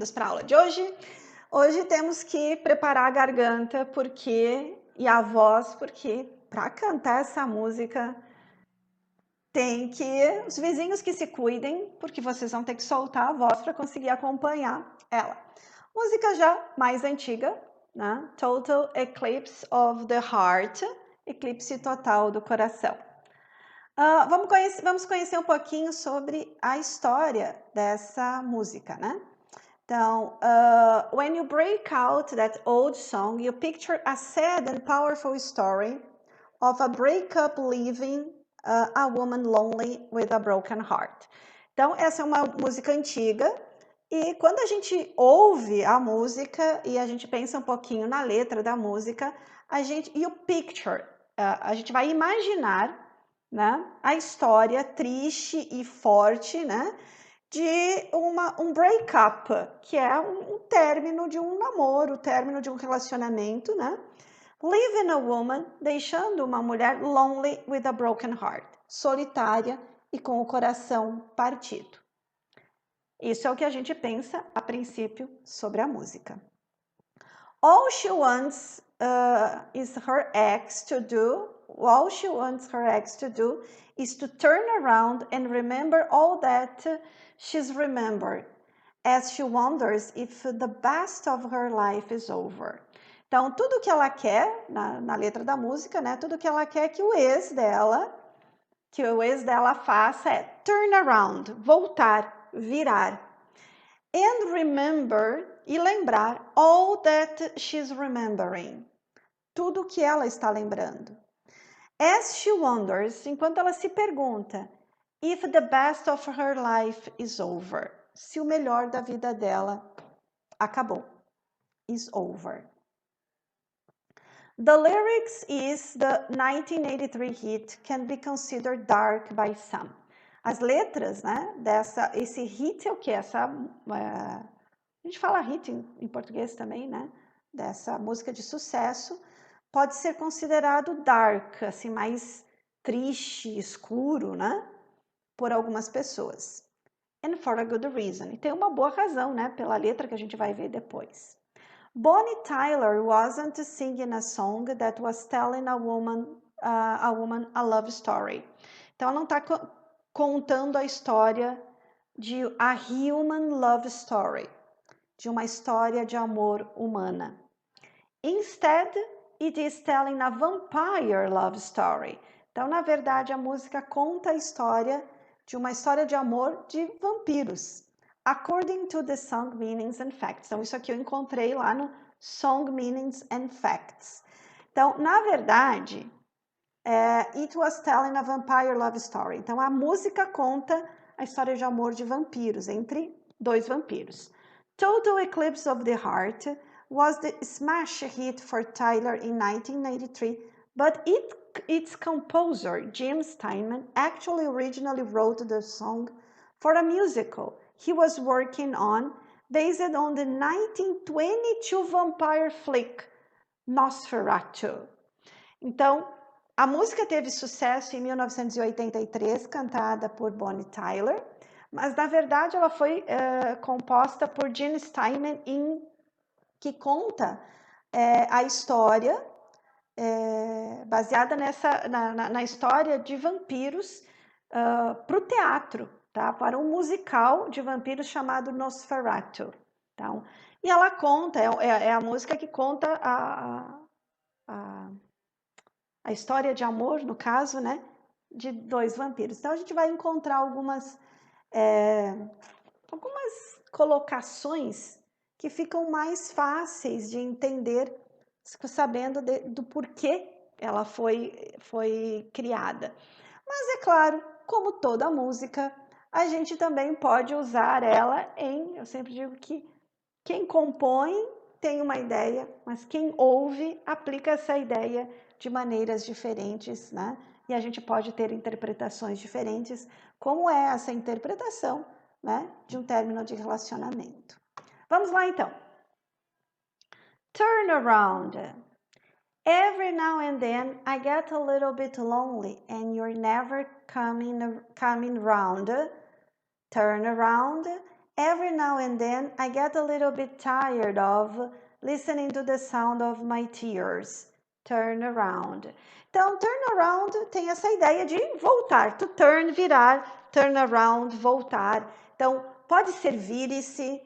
objetivos para a aula de hoje. Hoje temos que preparar a garganta e a voz, porque para cantar essa música os vizinhos que se cuidem, porque vocês vão ter que soltar a voz para conseguir acompanhar ela. Música já mais antiga, né? Total Eclipse of the Heart, eclipse total do coração. Vamos conhecer um pouquinho sobre a história dessa música, né? Então, when you break out that old song, you picture a sad and powerful story of a breakup leaving a woman lonely with a broken heart. Então, essa é uma música antiga e quando a gente ouve a música e a gente pensa um pouquinho na letra da música, a gente vai imaginar, né, a história triste e forte, né, de um breakup, que é um término de um namoro, término de um relacionamento, né? Leaving a woman, deixando uma mulher lonely with a broken heart, solitária e com o coração partido. Isso é o que a gente pensa a princípio sobre a música. All she wants her ex to do is to turn around and remember all that she's remembered, as she wonders if the best of her life is over. Então, tudo que ela quer, na letra da música, né? Tudo que ela quer que o ex dela faça é turn around, voltar, virar. And remember, e lembrar, all that she's remembering. Tudo que ela está lembrando. As she wonders, enquanto ela se pergunta, if the best of her life is over. Se o melhor da vida dela acabou. Is over. The lyrics is the 1983 hit Can Be Considered Dark by Some. As letras, né, esse hit é o que? A gente fala hit em português também, né? Dessa música de sucesso, pode ser considerado dark, assim, mais triste, escuro, né? Por algumas pessoas. And for a good reason. E tem uma boa razão, né? Pela letra que a gente vai ver depois. Bonnie Tyler wasn't singing a song that was telling a woman a love story. Então, ela não está contando a história de a human love story, de uma história de amor humana. Instead, it is telling a vampire love story. Então, na verdade, a música conta a história de uma história de amor de vampiros. According to the Song Meanings and Facts. Então, isso aqui eu encontrei lá no Song Meanings and Facts. Então, na verdade, it was telling a vampire love story. Então, a música conta a história de amor de vampiros, entre dois vampiros. Total Eclipse of the Heart was the smash hit for Tyler in 1993, but its composer, Jim Steinman, actually originally wrote the song for a musical he was working on based on the 1922 vampire flick Nosferatu. Então, a música teve sucesso em 1983, cantada por Bonnie Tyler, mas na verdade ela foi composta por Gene Steinman, que conta a história baseada na história de vampiros para o teatro, tá? Para um musical de vampiros chamado Nosferatu. Então, e ela conta, é a música que conta a história de amor, no caso, né, de dois vampiros. Então, a gente vai encontrar algumas colocações que ficam mais fáceis de entender, sabendo do porquê ela foi criada. Mas, é claro, como toda música, a gente também pode usar ela eu sempre digo que quem compõe tem uma ideia, mas quem ouve aplica essa ideia de maneiras diferentes, né? E a gente pode ter interpretações diferentes, como é essa interpretação, né, de um término de relacionamento. Vamos lá, então. Turn around. Every now and then I get a little bit lonely and you're never coming round. Turn around. Every now and then I get a little bit tired of listening to the sound of my tears. Turn around. Então, turn around tem essa ideia de voltar. To turn, virar. Turn around, voltar. Então, pode ser vire-se,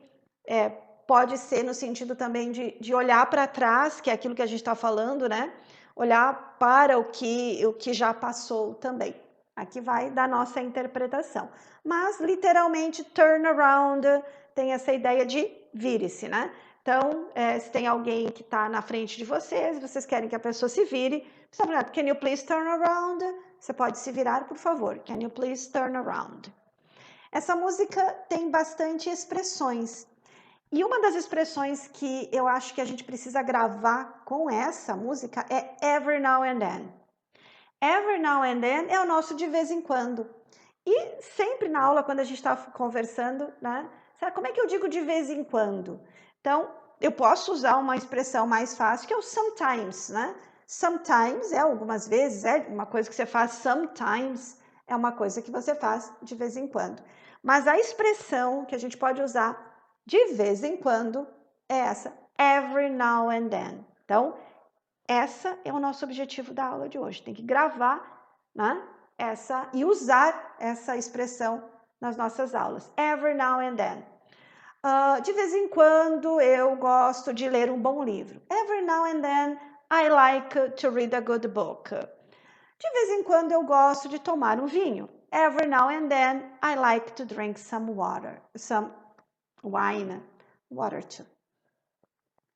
pode ser no sentido também de olhar para trás, que é aquilo que a gente está falando, né? Olhar para o que já passou também. Aqui vai da nossa interpretação. Mas, literalmente, turn around tem essa ideia de vire-se, né? Então, se tem alguém que está na frente de vocês querem que a pessoa se vire, você fala, can you please turn around? Você pode se virar, por favor. Can you please turn around? Essa música tem bastante expressões. E uma das expressões que eu acho que a gente precisa gravar com essa música é every now and then. Every now and then é o nosso de vez em quando. E sempre na aula, quando a gente está conversando, né? Sabe, como é que eu digo de vez em quando? Então, eu posso usar uma expressão mais fácil, que é o sometimes, né? Sometimes é algumas vezes, é uma coisa que você faz sometimes, é uma coisa que você faz de vez em quando. Mas a expressão que a gente pode usar de vez em quando é essa, every now and then. Então, essa é o nosso objetivo da aula de hoje. Tem que gravar, né, e usar essa expressão nas nossas aulas. Every now and then. De vez em quando eu gosto de ler um bom livro. Every now and then I like to read a good book. De vez em quando eu gosto de tomar um vinho. Every now and then I like to drink some water, some wine, water too.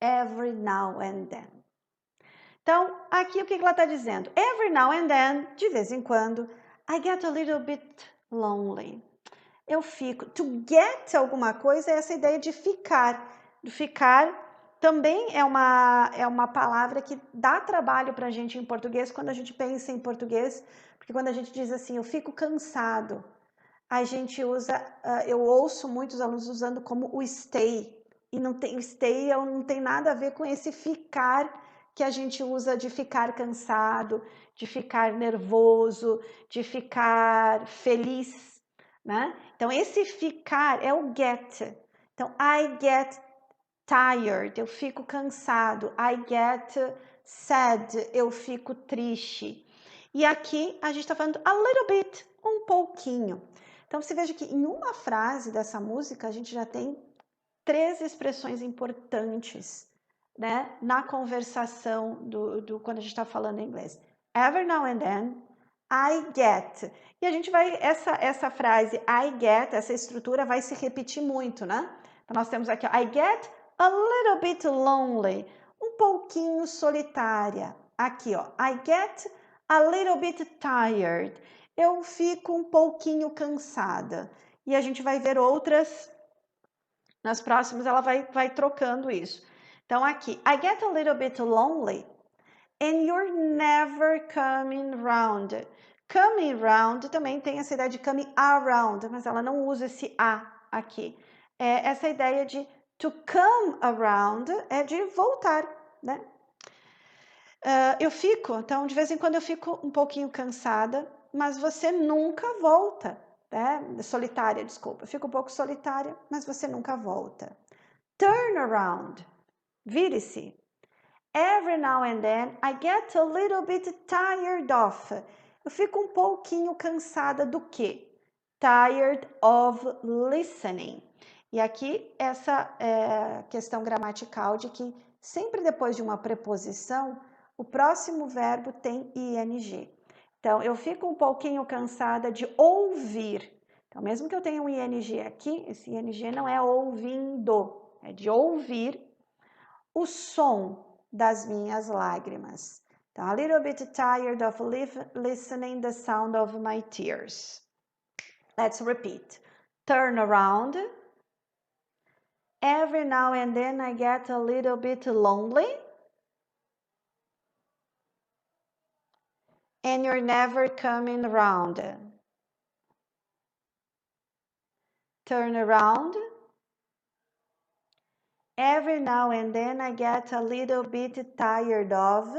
Every now and then. Então, aqui o que ela está dizendo? Every now and then, de vez em quando, I get a little bit lonely. Eu fico. To get alguma coisa é essa ideia de ficar. De ficar também é uma palavra que dá trabalho para a gente em português quando a gente pensa em português, porque quando a gente diz assim, eu fico cansado, a gente usa, eu ouço muitos alunos usando como o stay. E não tem stay, não tem nada a ver com esse ficar que a gente usa de ficar cansado, de ficar nervoso, de ficar feliz, né? Então, esse ficar é o get. Então, I get tired, eu fico cansado. I get sad, eu fico triste. E aqui a gente está falando a little bit, um pouquinho. Então, você veja que em uma frase dessa música, a gente já tem 3 expressões importantes, né, na conversação quando a gente está falando inglês. Every now and then, I get. E a gente vai, essa frase I get, essa estrutura vai se repetir muito, né? Então, nós temos aqui, I get a little bit lonely, um pouquinho solitária. Aqui, ó, I get a little bit tired, eu fico um pouquinho cansada. E a gente vai ver outras. Nas próximas, ela vai trocando isso. Então, aqui, I get a little bit lonely and you're never coming round. Coming round também tem essa ideia de coming around, mas ela não usa esse a aqui. Essa ideia de to come around é de voltar, né? Então, de vez em quando eu fico um pouquinho cansada, mas você nunca volta, né? Solitária, desculpa. Eu fico um pouco solitária, mas você nunca volta. Turn around, vire-se. Every now and then I get a little bit tired of. Eu fico um pouquinho cansada do quê? Tired of listening. E aqui essa questão gramatical de que sempre depois de uma preposição, o próximo verbo tem ing. Então, eu fico um pouquinho cansada de ouvir. Então, mesmo que eu tenha um ing aqui, esse ing não é ouvindo. É de ouvir o som das minhas lágrimas. Então, a little bit tired of listening the sound of my tears. Let's repeat. Turn around. Every now and then I get a little bit lonely. And you're never coming around. Turn around. Every now and then I get a little bit tired of.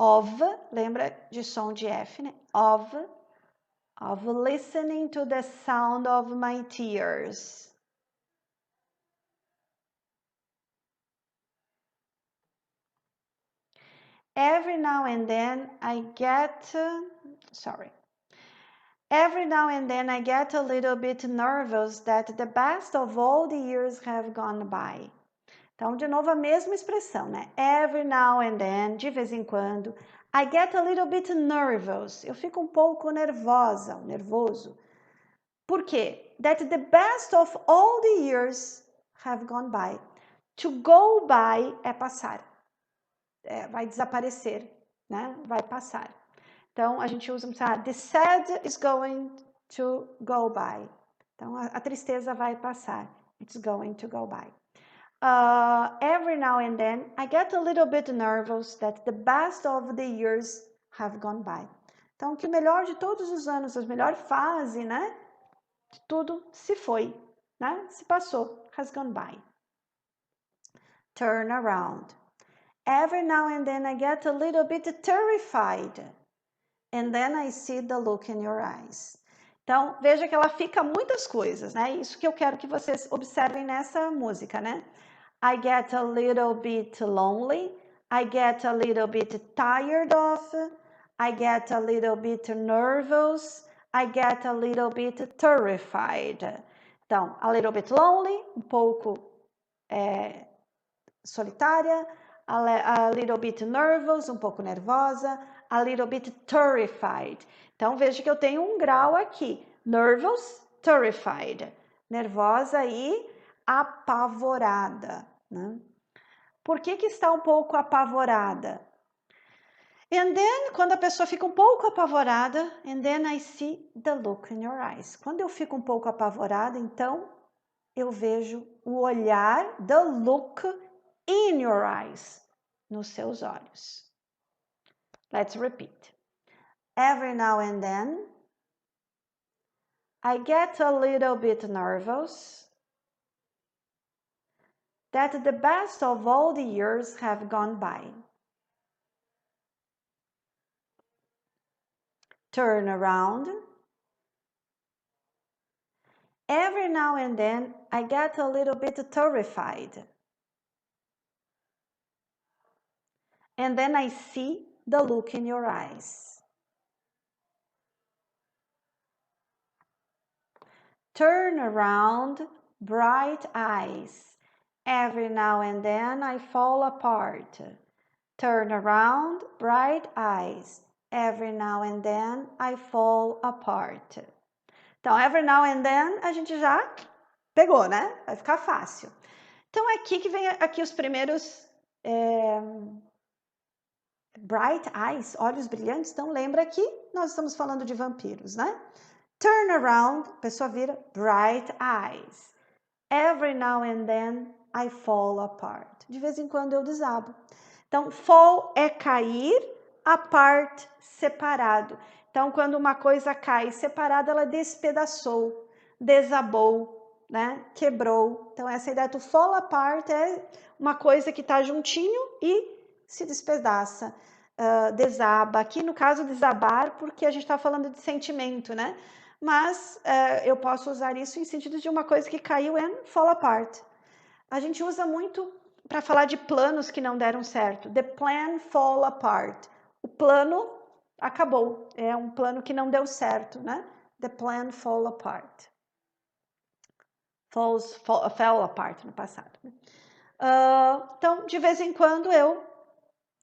of, lembra de som de F, né? Of listening to the sound of my tears. Every now and then I get, Every now and then I get a little bit nervous that the best of all the years have gone by. Então, de novo, a mesma expressão, né? Every now and then, de vez em quando. I get a little bit nervous. Eu fico um pouco nervosa, nervoso. Por quê? That the best of all the years have gone by. To go by é passar. Vai desaparecer, né? Vai passar. Então, a gente usa, the sad is going to go by. Então, a tristeza vai passar. It's going to go by. Every now and then, I get a little bit nervous that the best of the years have gone by. Então, que o melhor de todos os anos, a melhor fase, né? De tudo se foi, né? Se passou, has gone by. Turn around. Every now and then, I get a little bit terrified. And then I see the look in your eyes. Então, veja que ela fica muitas coisas, né? Isso que eu quero que vocês observem nessa música, né? I get a little bit lonely. I get a little bit tired of. I get a little bit nervous. I get a little bit terrified. Então, a little bit lonely, um pouco solitária. A little bit nervous, um pouco nervosa. A little bit terrified. Então, veja que eu tenho um grau aqui. Nervous, terrified. Nervosa e apavorada, né? Por que está um pouco apavorada? And then, quando a pessoa fica um pouco apavorada, and then I see the look in your eyes. Quando eu fico um pouco apavorada, então, eu vejo o olhar, the look in your eyes, nos seus olhos. Let's repeat. Every now and then, I get a little bit nervous that the best of all the years have gone by. Turn around. Every now and then, I get a little bit terrified. And then I see the look in your eyes. Turn around, bright eyes. Every now and then I fall apart. Turn around, bright eyes. Every now and then I fall apart. Então, every now and then a gente já pegou, né? Vai ficar fácil. Então, é aqui que vem aqui os primeiros bright eyes, olhos brilhantes. Então, lembra que nós estamos falando de vampiros, né? Turn around, pessoa vira, bright eyes. Every now and then I fall apart. De vez em quando eu desabo. Então, fall é cair, apart, separado. Então, quando uma coisa cai separada, ela despedaçou, desabou, né? Quebrou. Então, essa ideia do fall apart é uma coisa que está juntinho e se despedaça, desaba. Aqui, no caso, desabar, porque a gente está falando de sentimento, né? Mas eu posso usar isso em sentido de uma coisa que caiu and fall apart. A gente usa muito para falar de planos que não deram certo. The plan fall apart. O plano acabou. É um plano que não deu certo, né? The plan fall apart. Fell apart no passado. Então, de vez em quando eu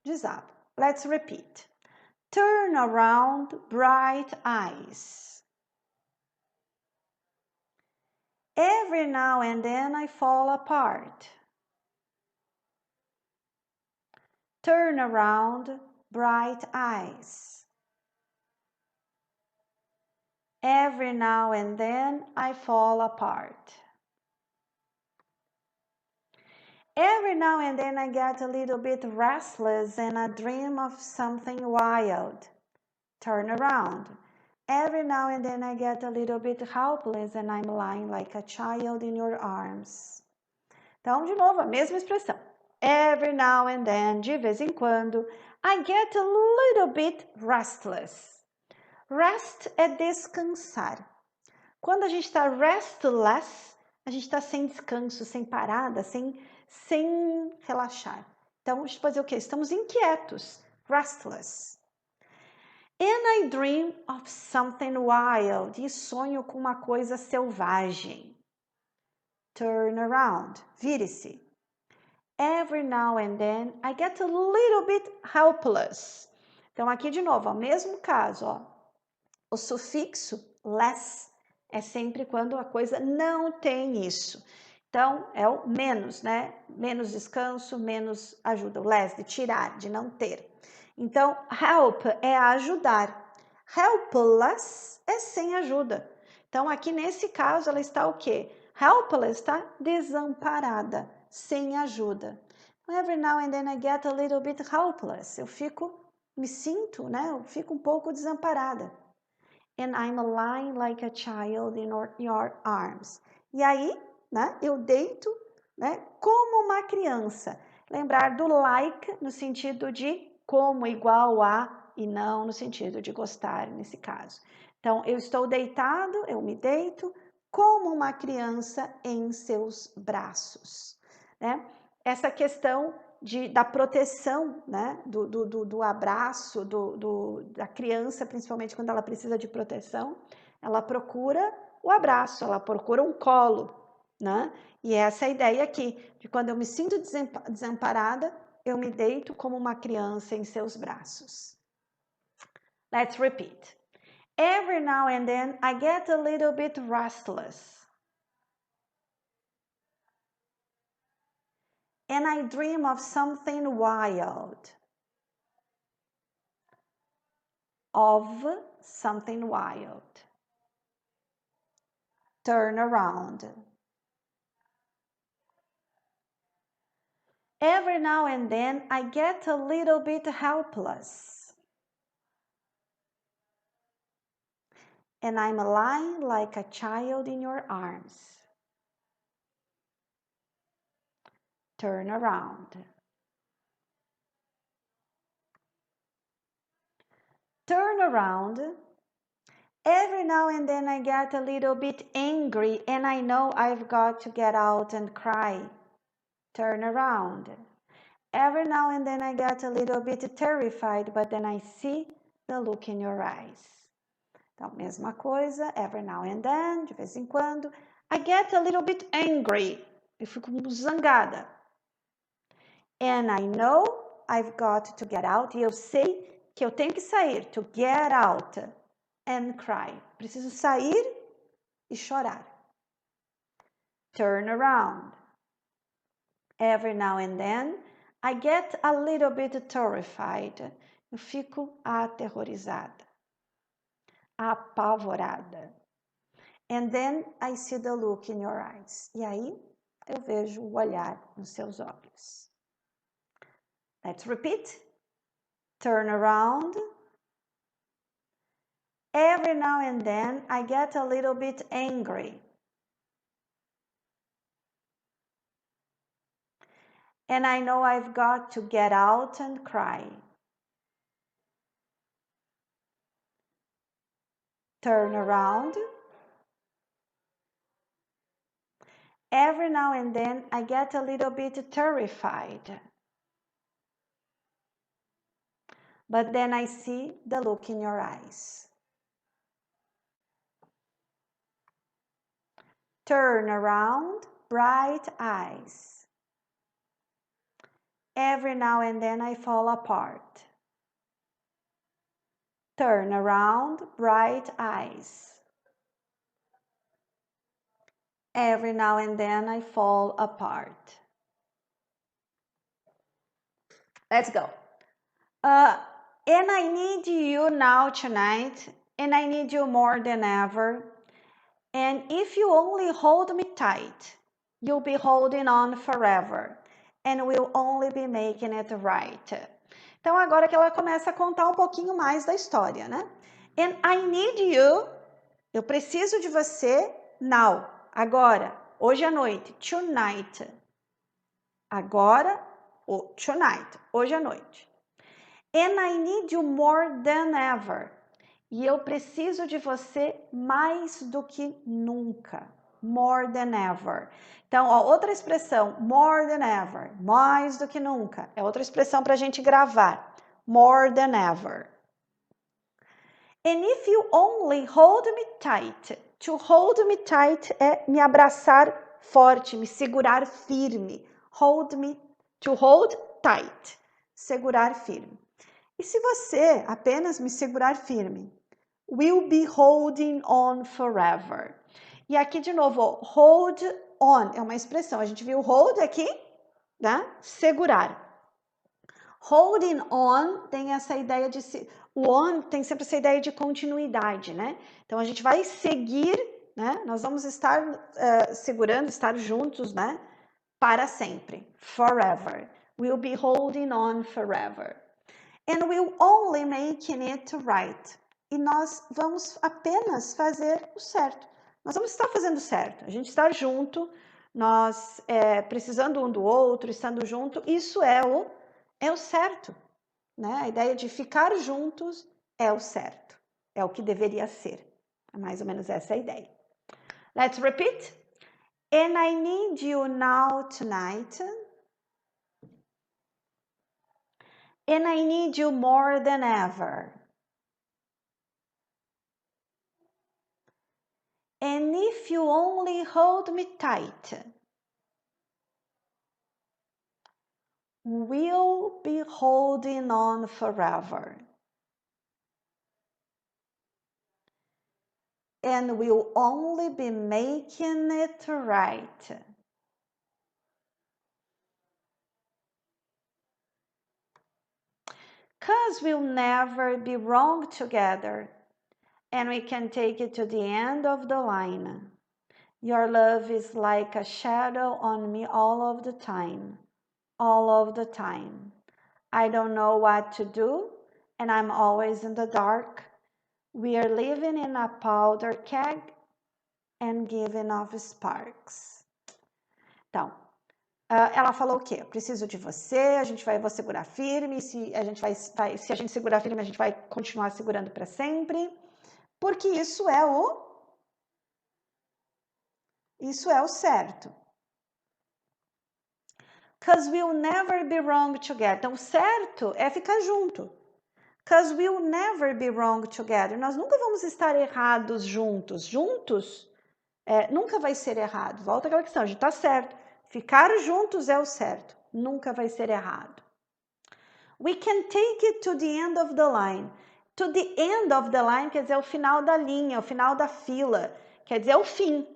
desabo. Let's repeat. Turn around, bright eyes. Every now and then I fall apart. Turn around, bright eyes. Every now and then I fall apart. Every now and then I get a little bit restless and I dream of something wild. Turn around. Every now and then I get a little bit helpless and I'm lying like a child in your arms. Então, de novo, a mesma expressão. Every now and then, de vez em quando, I get a little bit restless. Rest é descansar. Quando a gente está restless, a gente está sem descanso, sem parada, sem relaxar. Então, a gente pode dizer o quê? Estamos inquietos, restless. And I dream of something wild. E sonho com uma coisa selvagem. Turn around, vire-se. Every now and then, I get a little bit helpless. Então, aqui de novo, ó, mesmo caso, ó, o sufixo less é sempre quando a coisa não tem isso. Então, é o menos, né? Menos descanso, menos ajuda. O less, de tirar, de não ter. Então, help é ajudar. Helpless é sem ajuda. Então, aqui nesse caso, ela está o quê? Helpless está desamparada, sem ajuda. Every now and then I get a little bit helpless. Eu me sinto, né? Eu fico um pouco desamparada. And I'm lying like a child in your arms. E aí, né, eu deito, né, como uma criança. Lembrar do like no sentido de como, igual a, e não no sentido de gostar, nesse caso. Então, eu estou deitado, eu me deito como uma criança em seus braços, né? Essa questão da proteção, né? do abraço da criança, principalmente quando ela precisa de proteção, ela procura o abraço, ela procura um colo, né? E essa é a ideia aqui, de quando eu me sinto desamparada, eu me deito como uma criança em seus braços. Let's repeat. Every now and then I get a little bit restless. And I dream of something wild. Of something wild. Turn around. Every now and then I get a little bit helpless. And I'm lying like a child in your arms. Turn around. Turn around. Every now and then I get a little bit angry and I know I've got to get out and cry. Turn around. Every now and then I get a little bit terrified, but then I see the look in your eyes. Então, mesma coisa, every now and then, de vez em quando. I get a little bit angry. Eu fico zangada. And I know I've got to get out. E eu sei que eu tenho que sair. To get out and cry. Preciso sair e chorar. Turn around. Every now and then, I get a little bit terrified. Eu fico aterrorizada. Apavorada. And then I see the look in your eyes. E aí, eu vejo o olhar nos seus olhos. Let's repeat. Turn around. Every now and then, I get a little bit angry. And I know I've got to get out and cry. Turn around. Every now and then, I get a little bit terrified. But then I see the look in your eyes. Turn around, bright eyes. Every now and then I fall apart. Turn around, bright eyes. Every now and then I fall apart. Let's go. And I need you now tonight, and I need you more than ever. And if you only hold me tight, you'll be holding on forever. And we'll only be making it right. Então, agora que ela começa a contar um pouquinho mais da história, né? And I need you, eu preciso de você, now, agora, hoje à noite, tonight. Agora, tonight, hoje à noite. And I need you more than ever. E eu preciso de você mais do que nunca. More than ever. Então, ó, outra expressão, more than ever, mais do que nunca. É outra expressão para a gente gravar. More than ever. And if you only hold me tight. To hold me tight é me abraçar forte, me segurar firme. Hold me, to hold tight. Segurar firme. E se você apenas me segurar firme? Will be holding on forever. E aqui de novo, hold on é uma expressão. A gente viu hold aqui, né? Segurar. Holding on tem essa ideia de... O on tem sempre essa ideia de continuidade, né? Então, a gente vai seguir, né? Nós vamos estar segurando, estar juntos, né? Para sempre. Forever. We'll be holding on forever. And we'll only making it right. E nós vamos apenas fazer o certo. Nós vamos estar fazendo certo. A gente estar junto, nós precisando um do outro, estando junto, isso é o certo. Né? A ideia de ficar juntos é o certo. É o que deveria ser. É mais ou menos essa a ideia. Let's repeat. And I need you now tonight. And I need you more than ever. And if you only hold me tight, we'll be holding on forever. And we'll only be making it right. Because we'll never be wrong together. And we can take it to the end of the line. Your love is like a shadow on me all of the time. All of the time. I don't know what to do, and I'm always in the dark. We are living in a powder keg and giving off sparks. Então, ela falou o quê? Eu preciso de você, vou segurar firme, se a gente segurar firme, a gente vai continuar segurando para sempre, porque isso é o certo. Because we'll never be wrong together. Então, o certo é ficar junto. Because we'll never be wrong together. Nós nunca vamos estar errados juntos. Juntos nunca vai ser errado. Volta àquela questão, a gente tá certo. Ficar juntos é o certo. Nunca vai ser errado. We can take it to the end of the line. To the end of the line quer dizer o final da linha, o final da fila. Quer dizer o fim.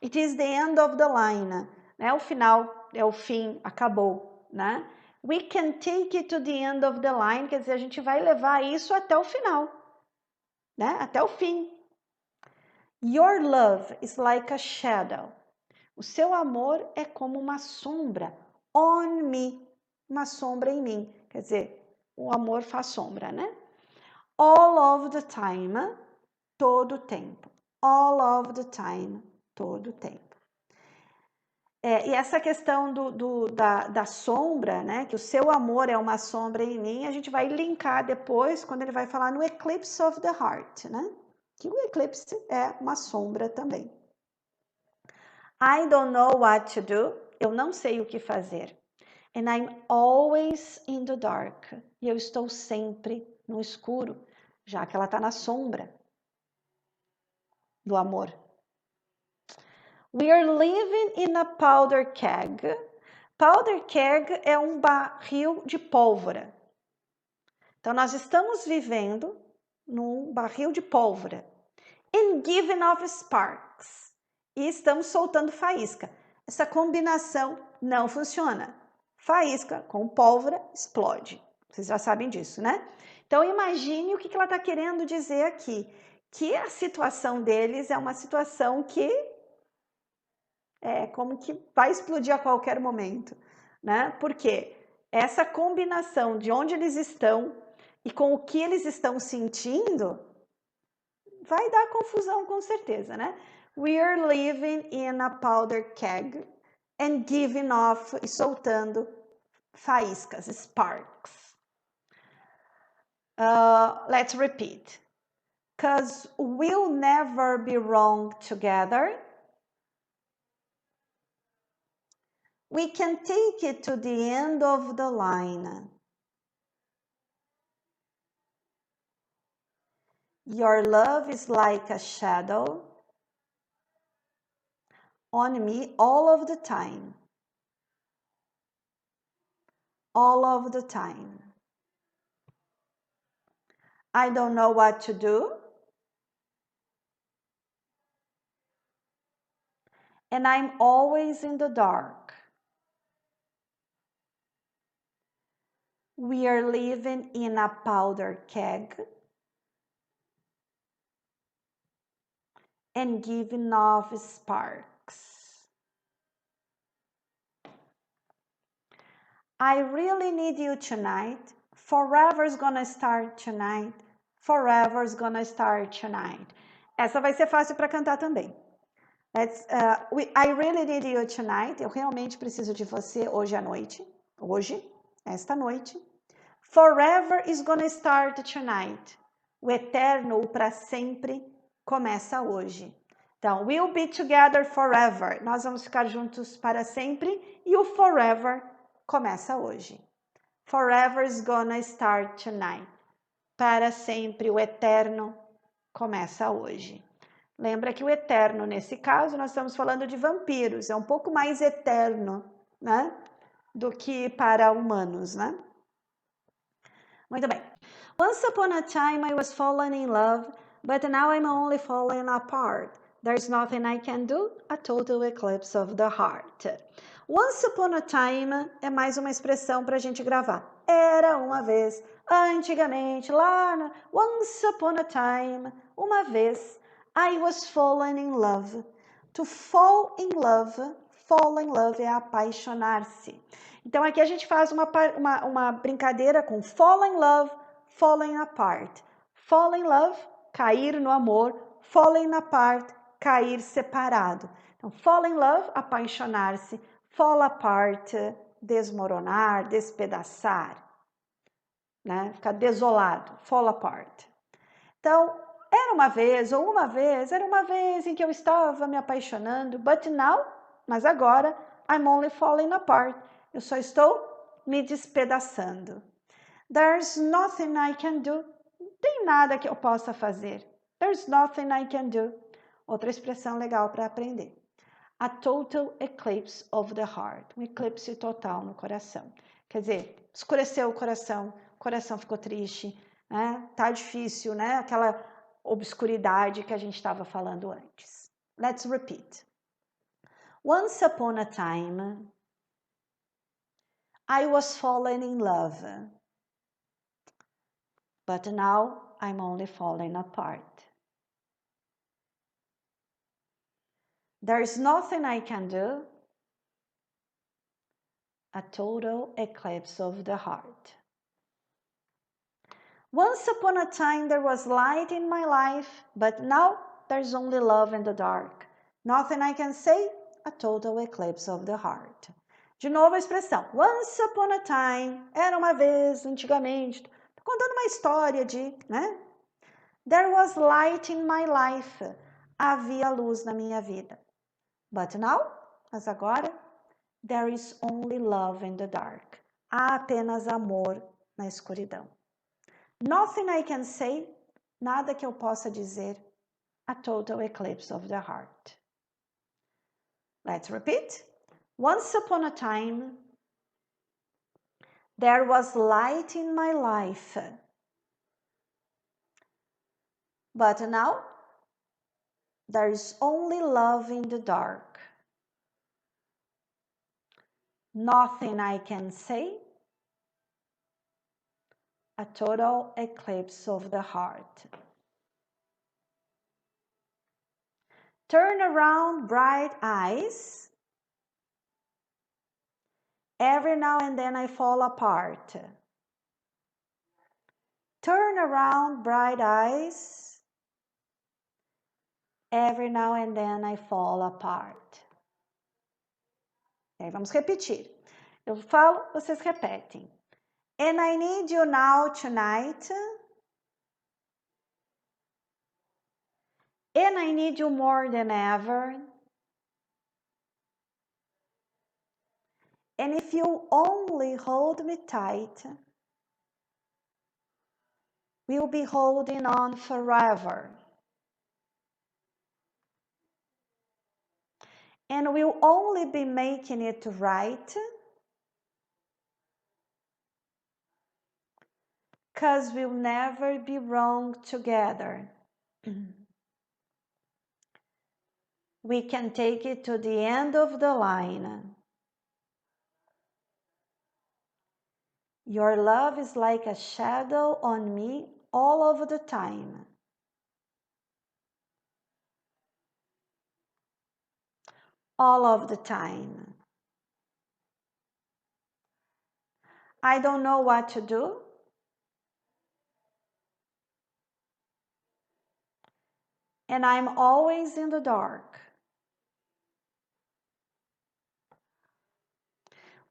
It is the end of the line. Né? O final é o fim, acabou. Né? We can take it to the end of the line, quer dizer, a gente vai levar isso até o final. Né? Até o fim. Your love is like a shadow. O seu amor é como uma sombra. On me. Uma sombra em mim. Quer dizer, o amor faz sombra, né? All of the time. Todo o tempo. All of the time. Todo o tempo. E essa questão da sombra, né? Que o seu amor é uma sombra em mim, a gente vai linkar depois, quando ele vai falar no Eclipse of the Heart, né? Que o eclipse é uma sombra também. I don't know what to do. Eu não sei o que fazer. And I'm always in the dark. E eu estou sempre no escuro, já que ela está na sombra do amor. We are living in a powder keg. Powder keg é um barril de pólvora. Então, nós estamos vivendo num barril de pólvora. And giving off sparks. E estamos soltando faísca. Essa combinação não funciona. Faísca com pólvora explode. Vocês já sabem disso, né? Então, imagine o que ela está querendo dizer aqui. Que a situação deles é uma situação que como que vai explodir a qualquer momento, né? Porque essa combinação de onde eles estão e com o que eles estão sentindo vai dar confusão com certeza, né? We are living in a powder keg and giving off, e soltando faíscas, sparks. Let's repeat. 'Cause we'll never be wrong together. We can take it to the end of the line. Your love is like a shadow on me all of the time. All of the time. I don't know what to do. And I'm always in the dark. We are living in a powder keg and giving off sparks. I really need you tonight. Forever's gonna start tonight. Forever's gonna start tonight. Essa vai ser fácil para cantar também. I really need you tonight. Eu realmente preciso de você hoje à noite. Hoje, esta noite. Forever is gonna start tonight. O eterno, o para sempre, começa hoje. Então, we'll be together forever. Nós vamos ficar juntos para sempre. E o forever começa hoje. Forever is gonna start tonight. Para sempre, o eterno começa hoje. Lembra que o eterno, nesse caso, nós estamos falando de vampiros. É um pouco mais eterno, né? Do que para humanos, né? Muito bem. Once upon a time I was falling in love, but now I'm only falling apart. There's nothing I can do, a total eclipse of the heart. Once upon a time é mais uma expressão para a gente gravar. Era uma vez, antigamente, lá no... Once upon a time, uma vez, I was falling in love. To fall in love é apaixonar-se. Então, aqui a gente faz uma brincadeira com fall in love, falling apart. Fall in love, cair no amor. Falling apart, cair separado. Então, fall in love, apaixonar-se. Fall apart, desmoronar, despedaçar. Né? Ficar desolado. Fall apart. Então, era uma vez em que eu estava me apaixonando. But now, mas agora, I'm only falling apart. Eu só estou me despedaçando. There's nothing I can do. Não tem nada que eu possa fazer. There's nothing I can do. Outra expressão legal para aprender. A total eclipse of the heart. Um eclipse total no coração. Quer dizer, escureceu o coração ficou triste, né? Tá difícil, né? Aquela obscuridade que a gente estava falando antes. Let's repeat. Once upon a time, I was falling in love, but now I'm only falling apart. There's nothing I can do, a total eclipse of the heart. Once upon a time there was light in my life, but now there's only love in the dark. Nothing I can say, a total eclipse of the heart. De novo a expressão, once upon a time, era uma vez, antigamente. Estou contando uma história de, né? There was light in my life. Havia luz na minha vida. But now, mas agora, there is only love in the dark. Há apenas amor na escuridão. Nothing I can say, nada que eu possa dizer, a total eclipse of the heart. Let's repeat. Once upon a time, there was light in my life. But now, there is only love in the dark. Nothing I can say, a total eclipse of the heart. Turn around, bright eyes. Every now and then I fall apart. Turn around, bright eyes. Every now and then I fall apart. E aí vamos repetir. Eu falo, vocês repetem. And I need you now tonight. And I need you more than ever. And if you only hold me tight, we'll be holding on forever. And we'll only be making it right because we'll never be wrong together. We can take it to the end of the line. Your love is like a shadow on me all of the time. All of the time. I don't know what to do. And I'm always in the dark.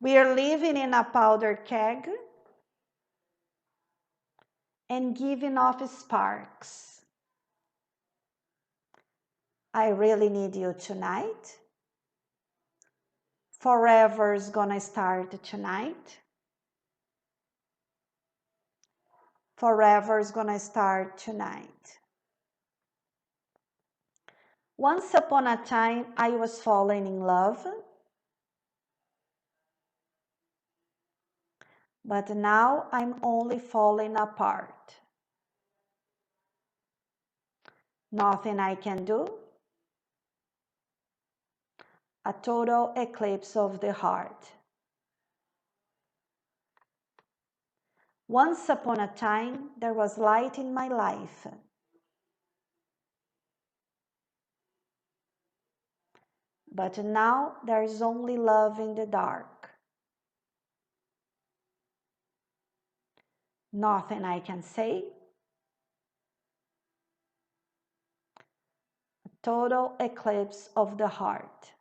We are living in a powder keg and giving off sparks. I really need you tonight. Forever's gonna start tonight. Forever's gonna start tonight. Once upon a time, I was falling in love. But now I'm only falling apart. Nothing I can do. A total eclipse of the heart. Once upon a time, there was light in my life. But now there is only love in the dark. Nothing I can say. A total eclipse of the heart.